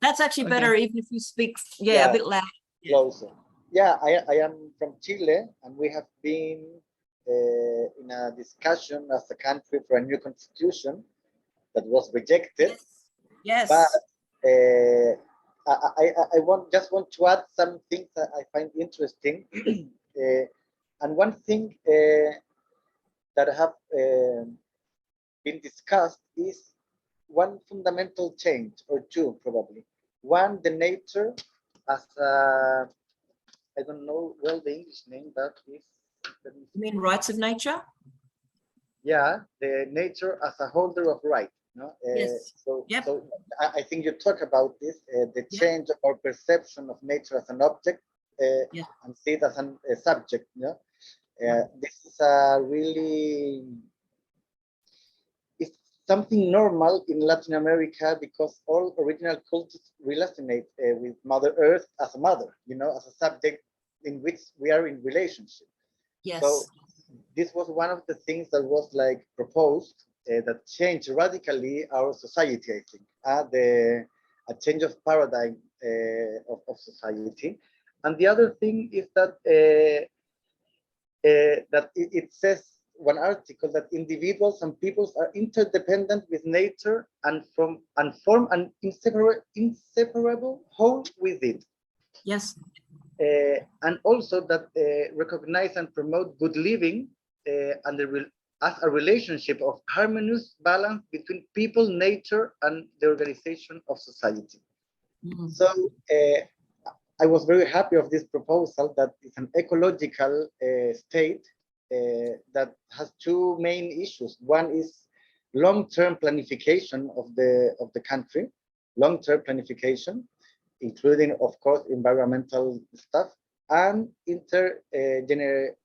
That's actually Okay. better, even if you speak, Yeah. a bit loud. Closer. Yeah, I am from Chile, and we have been in a discussion as a country for a new constitution that was rejected. Yes. But I just want to add some things that I find interesting. And one thing that have been discussed is one fundamental change, or two probably. One, the nature as a, I don't know well the English name, but is, You mean rights of nature? yeah, the nature as a holder of right. No? Yes. So, Yep. so I think you talk about this, the Yep. change of our perception of nature as an object Yeah. and see it as a subject. Yeah? This is a really, it's something normal in Latin America because all original cultures resonate with Mother Earth as a mother, you know, as a subject in which we are in relationship. Yes. So this was one of the things that was like proposed that changed radically our society, I think, a change of paradigm of society. And the other thing is that it says one article that individuals and peoples are interdependent with nature and form an inseparable whole with it. Yes. And also that recognize and promote good living as a relationship of harmonious balance between people, nature, and the organization of society. Mhm. So I was very happy of this proposal that is an ecological state that has two main issues. One is long-term planification of the country, long-term planification, including, of course, environmental stuff, and intergenerational,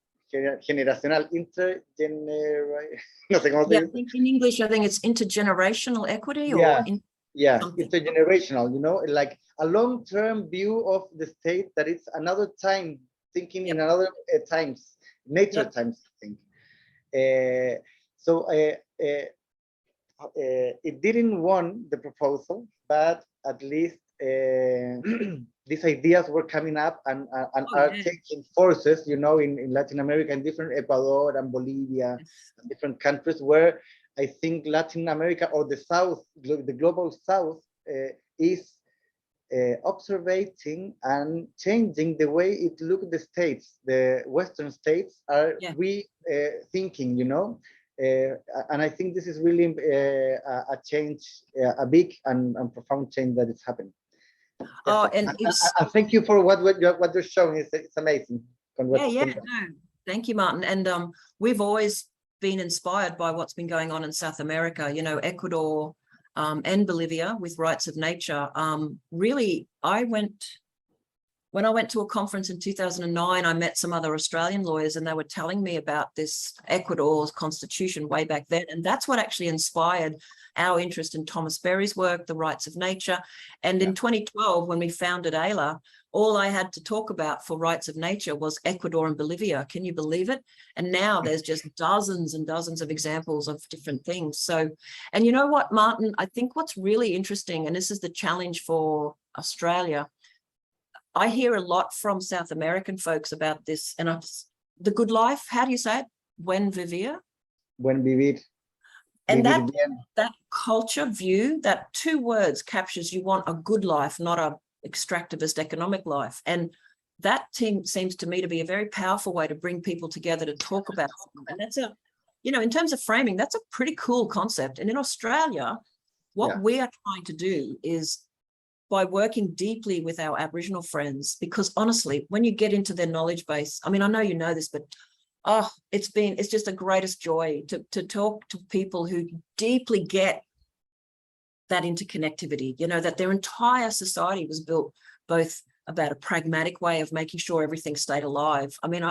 no sé cómo se Yeah, I dice. think in English, I think it's intergenerational equity Yeah. or Yeah, something. intergenerational, you know, like a long-term view of the state that it's another time, thinking in another times, nature Yep. times, I think. So it didn't won the proposal, but at least these ideas were coming up and are yeah. taking forces, you know, in Latin America, in different Ecuador and Bolivia, and different countries where I think Latin America or the South, the global South, is observing and changing the way it looks the states. The Western states are rethinking, you know, and I think this is really a change, a big and profound change that is happening. Oh, and it's Thank you for what you're showing. It's amazing. yeah. No, thank you, Martin. And we've always been inspired by what's been going on in South America. You know, Ecuador and Bolivia with rights of nature. Really, when I went to a conference in 2009, I met some other Australian lawyers and they were telling me about this Ecuador's constitution way back then. And that's what actually inspired our interest in Thomas Berry's work, the rights of nature. And in 2012, when we founded AILA, all I had to talk about for rights of nature was Ecuador and Bolivia. Can you believe it? And now there's just dozens and dozens of examples of different things. So, and you know what, Martin, I think what's really interesting, and this is the challenge for Australia, I hear a lot from South American folks about this, and the good life, how do you say it? Buen vivir? Buen vivir. And that culture view, that two words captures, you want a good life, not a extractivist economic life. And that seems to me to be a very powerful way to bring people together to talk about something. And you know, in terms of framing, that's a pretty cool concept. And in Australia, what we are trying to do is, by working deeply with our Aboriginal friends, because honestly, when you get into their knowledge base, I mean, I know you know this, but it's just the greatest joy to talk to people who deeply get that interconnectivity, you know, that their entire society was built both about a pragmatic way of making sure everything stayed alive. I mean,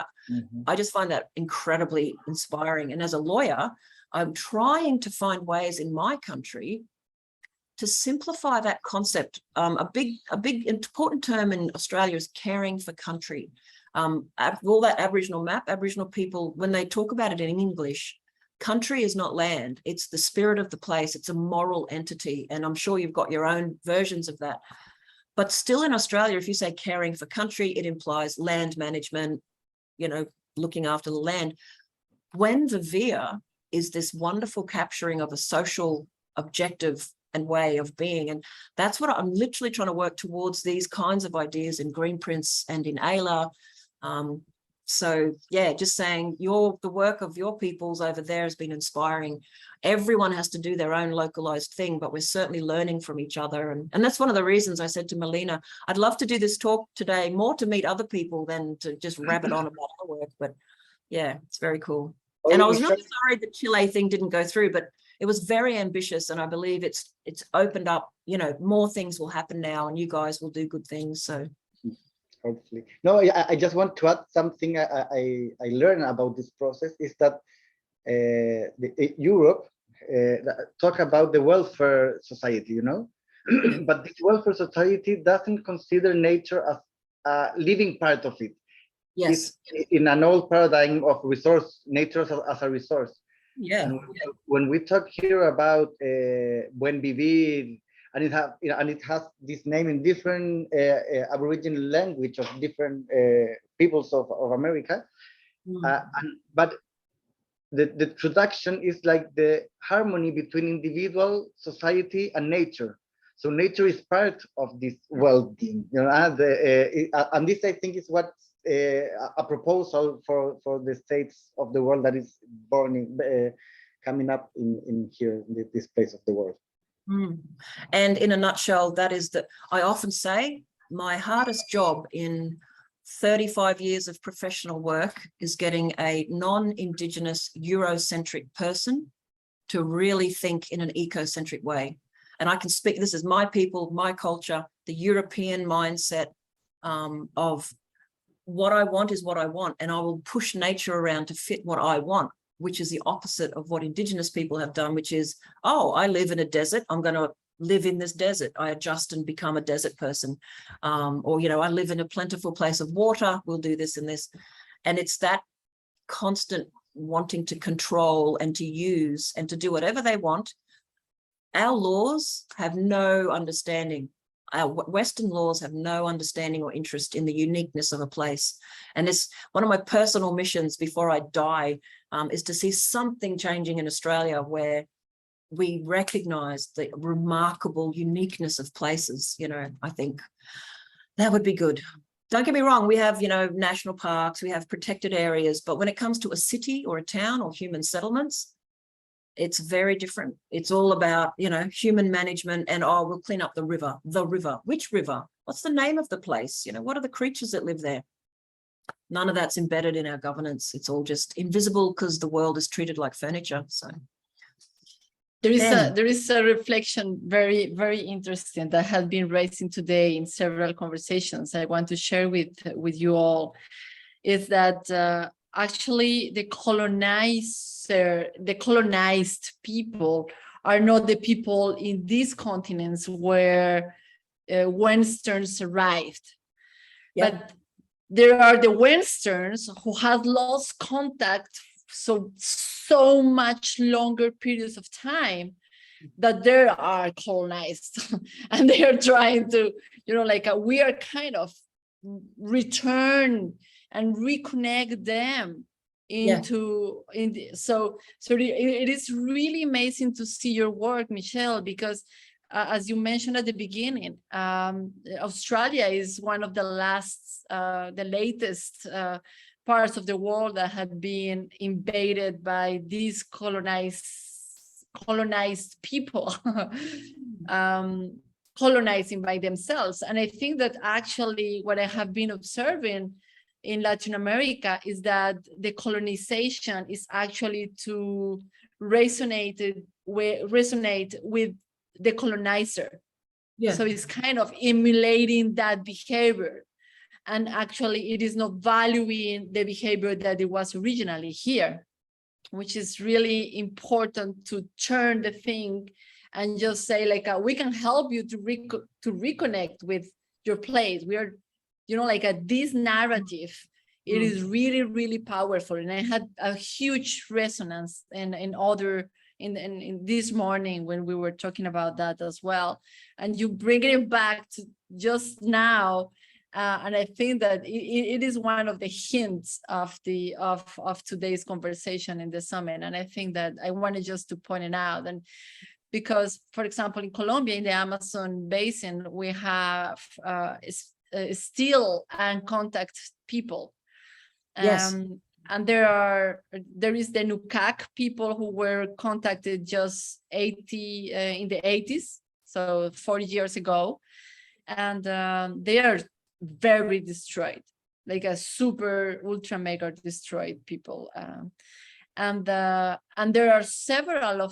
I just find that incredibly inspiring. And as a lawyer, I'm trying to find ways in my country to simplify that concept. A big important term in Australia is caring for country. All that Aboriginal map, Aboriginal people, when they talk about it in English, country is not land. It's the spirit of the place. It's a moral entity. And I'm sure you've got your own versions of that. But still in Australia, if you say caring for country, it implies land management, you know, looking after the land. When Vivia is this wonderful capturing of a social objective and way of being. And that's what I'm literally trying to work towards, these kinds of ideas in Green Prince and in Ayla. So yeah, just saying the work of your peoples over there has been inspiring. Everyone has to do their own localized thing, but we're certainly learning from each other. And that's one of the reasons I said to Melina, I'd love to do this talk today, more to meet other people than to just rabbit on about our work. But yeah, it's very cool. And I was really sorry the Chile thing didn't go through, but it was very ambitious. And I believe it's opened up, you know, more things will happen now and you guys will do good things. So hopefully. No, I just want to add something I learned about this process is that Europe talk about the welfare society, you know, but this welfare society doesn't consider nature as a living part of it. Yes. It's in an old paradigm of resource, nature as a resource. Yeah. And when we talk here about Buen Vivir, and it has this name in different Aboriginal language of different peoples of America, but the traduction is like the harmony between individual, society, and nature. So nature is part of this well-being, you know, and this I think is what a proposal for the states of the world that is coming up in here in this place of the world. And in a nutshell, that is that I often say my hardest job in 35 years of professional work is getting a non-Indigenous Eurocentric person to really think in an ecocentric way. And I can speak, this is my people, my culture, the European mindset of what I want is what I want. And I will push nature around to fit what I want, which is the opposite of what Indigenous people have done, which is, oh, I live in a desert. I'm going to live in this desert. I adjust and become a desert person. Or, you know, I live in a plentiful place of water. We'll do this and this. And it's that constant wanting to control and to use and to do whatever they want. Our laws have no understanding. Our Western laws have no understanding or interest in the uniqueness of a place. And it's one of my personal missions before I die is to see something changing in Australia where we recognize the remarkable uniqueness of places. You know, I think that would be good. Don't get me wrong, we have, you know, national parks, we have protected areas, but when it comes to a city or a town or human settlements, it's very different. It's all about, you know, human management and, oh, we'll clean up the river. The river. Which river? What's the name of the place? You know, what are the creatures that live there? None of that's embedded in our governance. It's all just invisible because the world is treated like furniture. So there is a reflection very, very interesting that has been raising today in several conversations I want to share with you all, is that actually the colonized people are not the people in these continents where Westerns arrived. Yeah. But there are the Westerns who have lost contact so much longer periods of time that they are colonized and they are trying to, you know, like we are kind of return and reconnect them into so it is really amazing to see your work, Michelle, because as you mentioned at the beginning, Australia is one of the latest parts of the world that have been invaded by these colonized people, colonizing by themselves. And I think that actually what I have been observing in Latin America is that the colonization is actually to resonate with the colonizer. Yeah. So it's kind of emulating that behavior. And actually it is not valuing the behavior that it was originally here, which is really important to turn the thing and just say like, we can help you to reconnect with your place. We are, this narrative, it is really, really powerful. And I had a huge resonance in this morning when we were talking about that as well. And you bring it back to just now. And I think that it is one of the hints of today's conversation in the summit. And I think that I wanted just to point it out. And because, for example, in Colombia, in the Amazon basin, we have still uncontacted people. Yes. And there is the Nukak people who were contacted just in the 80s, so 40 years ago. And they are very destroyed, like a super ultra mega destroyed people. And there are several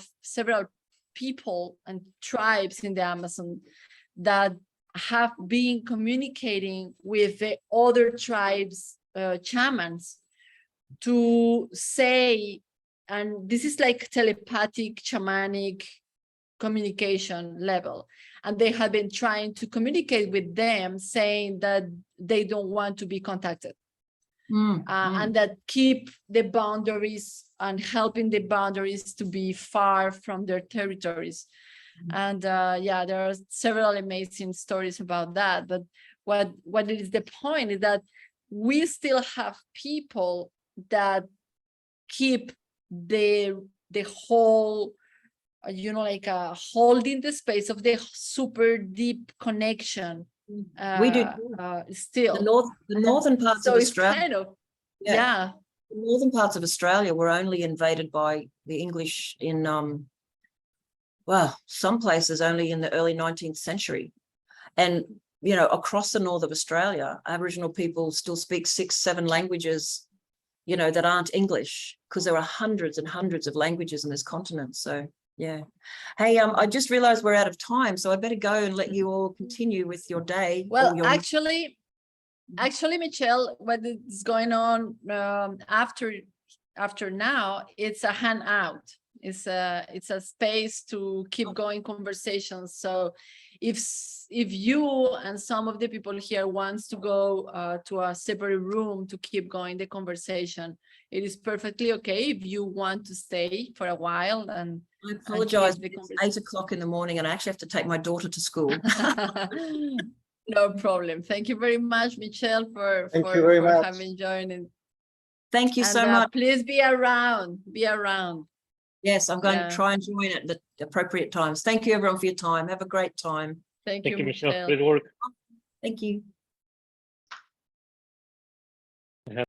people and tribes in the Amazon that have been communicating with the other tribes, shamans, to say, and this is like telepathic shamanic communication level, and they have been trying to communicate with them, saying that they don't want to be contacted, and that keep the boundaries and helping the boundaries to be far from their territories. And yeah, there are several amazing stories about that. But what is the point is that we still have people that keep the whole, holding the space of the super deep connection. We do still. the northern parts So of it's Australia. kind of, Yeah. yeah. The northern parts of Australia were only invaded by the English in some places only in the early 19th century. And across the north of Australia, Aboriginal people still speak 6-7 languages, that aren't English, because there are hundreds and hundreds of languages in this continent. So yeah. Hey, I just realized we're out of time, so I better go and let you all continue with your day. Well, actually, Michelle, what is going on after now, it's a hangout. It's a space to keep going conversations. So if you and some of the people here wants to go to a separate room to keep going the conversation, it is perfectly okay if you want to stay for a while. And I apologize, it's 8 o'clock in the morning and I actually have to take my daughter to school. No problem. Thank you very much, Michelle, for having joined. Thank you so much. Please be around. Yes, I'm going to try and join at the appropriate times. Thank you, everyone, for your time. Have a great time. Thank you, Michelle. Michelle. Great work. Thank you.